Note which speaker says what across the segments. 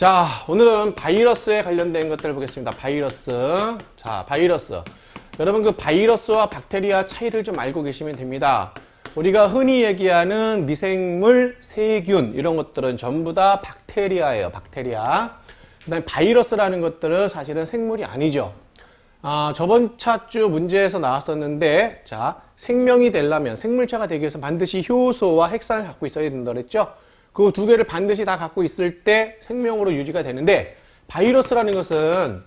Speaker 1: 자, 오늘은 바이러스에 관련된 것들을 보겠습니다. 바이러스. 자, 바이러스. 여러분 그 바이러스와 박테리아 차이를 좀 알고 계시면 됩니다. 우리가 흔히 얘기하는 미생물, 세균 이런 것들은 전부 다 박테리아예요. 박테리아. 그 다음에 바이러스라는 것들은 사실은 생물이 아니죠. 저번 차주 문제에서 나왔었는데, 자, 생명이 되려면, 생물체가 되기 위해서 반드시 효소와 핵산을 갖고 있어야 된다 그랬죠? 그 두 개를 반드시 다 갖고 있을 때 생명으로 유지가 되는데, 바이러스라는 것은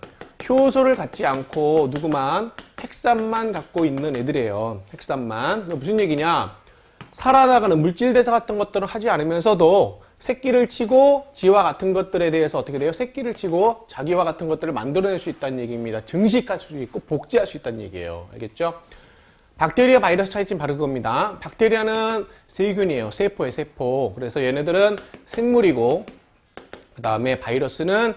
Speaker 1: 효소를 갖지 않고 누구만 핵산만 갖고 있는 애들이에요. 핵산만. 무슨 얘기냐? 살아나가는 물질 대사 같은 것들은 하지 않으면서도 새끼를 치고 지와 같은 것들에 대해서 어떻게 돼요? 새끼를 치고 자기와 같은 것들을 만들어낼 수 있다는 얘기입니다. 증식할 수 있고 복제할 수 있다는 얘기예요. 알겠죠? 박테리아 바이러스 차이점 바로 그겁니다. 박테리아는 세균이에요. 세포예요, 세포. 그래서 얘네들은 생물이고, 그 다음에 바이러스는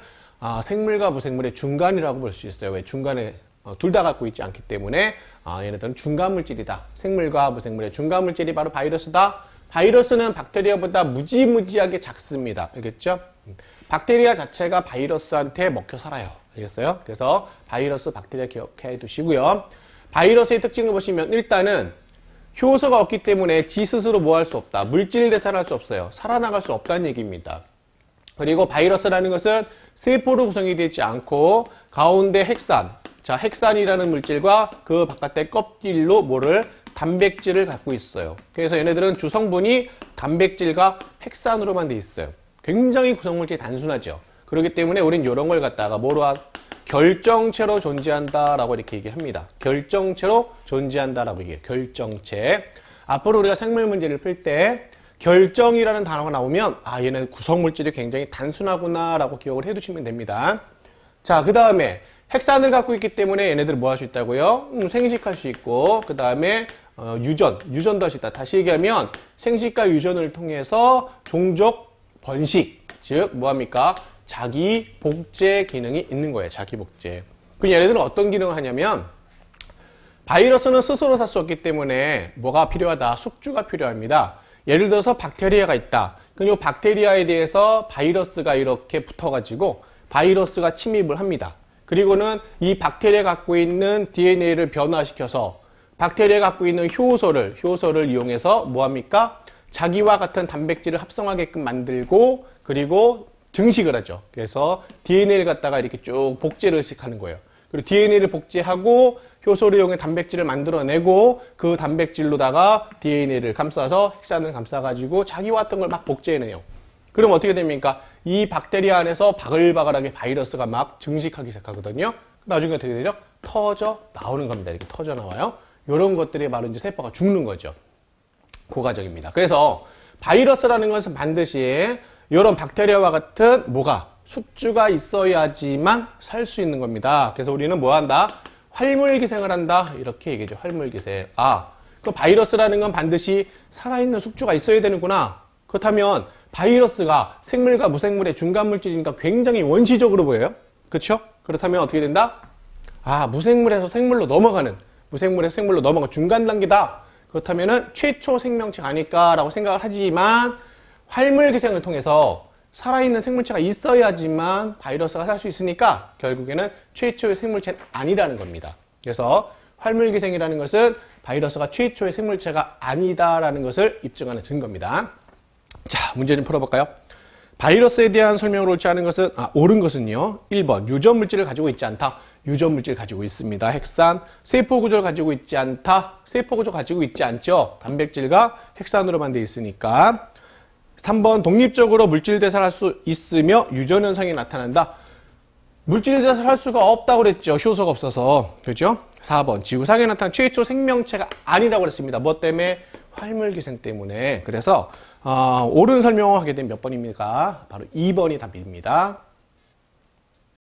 Speaker 1: 생물과 무생물의 중간이라고 볼 수 있어요. 왜? 중간에 둘 다 갖고 있지 않기 때문에 얘네들은 중간물질이다. 생물과 무생물의 중간물질이 바로 바이러스다. 바이러스는 박테리아보다 무지무지하게 작습니다. 알겠죠? 박테리아 자체가 바이러스한테 먹혀 살아요. 알겠어요? 그래서 바이러스, 박테리아 기억해 두시고요. 바이러스의 특징을 보시면 일단은 효소가 없기 때문에 지 스스로 뭐 할 수 없다. 물질 대사를 할 수 없어요. 살아나갈 수 없다는 얘기입니다. 그리고 바이러스라는 것은 세포로 구성이 되지 않고 가운데 핵산, 자, 핵산이라는 물질과 그 바깥의 껍질로 뭐를 단백질을 갖고 있어요. 그래서 얘네들은 주성분이 단백질과 핵산으로만 돼 있어요. 굉장히 구성물질이 단순하죠. 그렇기 때문에 우린 이런 걸 갖다가 뭐로 결정체로 존재한다라고 이렇게 얘기합니다. 결정체로 존재한다라고 얘기해요. 결정체. 앞으로 우리가 생물 문제를 풀 때 결정이라는 단어가 나오면 얘는 구성물질이 굉장히 단순하구나라고 기억을 해두시면 됩니다. 자, 그 다음에 핵산을 갖고 있기 때문에 얘네들 뭐 할 수 있다고요? 생식할 수 있고, 그 다음에 유전도 할 수 있다. 다시 얘기하면 생식과 유전을 통해서 종족 번식, 즉 뭐합니까? 자기 복제 기능이 있는 거예요. 자기 복제. 그럼 얘네들은 어떤 기능을 하냐면 바이러스는 스스로 살 수 없기 때문에 뭐가 필요하다? 숙주가 필요합니다. 예를 들어서 박테리아가 있다. 그럼 이 박테리아에 대해서 바이러스가 이렇게 붙어가지고 바이러스가 침입을 합니다. 그리고는 이 박테리아가 갖고 있는 DNA를 변화시켜서 박테리아가 갖고 있는 효소를 이용해서 뭐합니까? 자기와 같은 단백질을 합성하게끔 만들고 그리고 증식을 하죠. 그래서 DNA를 갖다가 이렇게 쭉 복제를 하는 거예요. 그리고 DNA를 복제하고 효소를 이용해 단백질을 만들어내고 그 단백질로다가 DNA를 감싸서 핵산을 감싸가지고 자기와 같은 걸 막 복제해내요. 그럼 어떻게 됩니까? 이 박테리아 안에서 바글바글하게 바이러스가 막 증식하기 시작하거든요. 나중에 어떻게 되죠? 터져 나오는 겁니다. 이렇게 터져 나와요. 이런 것들이 바로 이제 세포가 죽는 거죠. 그 과정입니다. 그래서 바이러스라는 것은 반드시 이런 박테리아와 같은 숙주가 있어야지만 살 수 있는 겁니다. 그래서 우리는 뭐 한다? 활물기생을 한다. 이렇게 얘기하죠. 활물기생. 그 바이러스라는 건 반드시 살아있는 숙주가 있어야 되는구나. 그렇다면 바이러스가 생물과 무생물의 중간물질이니까 굉장히 원시적으로 보여요. 그렇죠? 그렇다면 어떻게 된다? 무생물에서 생물로 넘어가는 중간 단계다. 그렇다면은 최초 생명체가 아닐까라고 생각을 하지만 활물기생을 통해서 살아있는 생물체가 있어야지만 바이러스가 살 수 있으니까 결국에는 최초의 생물체는 아니라는 겁니다. 그래서 활물기생이라는 것은 바이러스가 최초의 생물체가 아니다라는 것을 입증하는 증거입니다. 자, 문제 좀 풀어볼까요? 바이러스에 대한 설명을 옳지 않은 것은, 옳은 것은요. 1번, 유전물질을 가지고 있지 않다. 유전물질 가지고 있습니다. 핵산. 세포구조를 가지고 있지 않다. 세포구조 가지고 있지 않죠. 단백질과 핵산으로만 되어 있으니까. 3번, 독립적으로 물질 대사를 할 수 있으며 유전현상이 나타난다. 물질 대사를 할 수가 없다고 그랬죠. 효소가 없어서. 그렇죠? 4번, 지구상에 나타난 최초 생명체가 아니라고 그랬습니다. 뭐 때문에? 활물기생 때문에. 그래서 옳은 설명을 하게 되면 몇 번입니까? 바로 2번이 답입니다.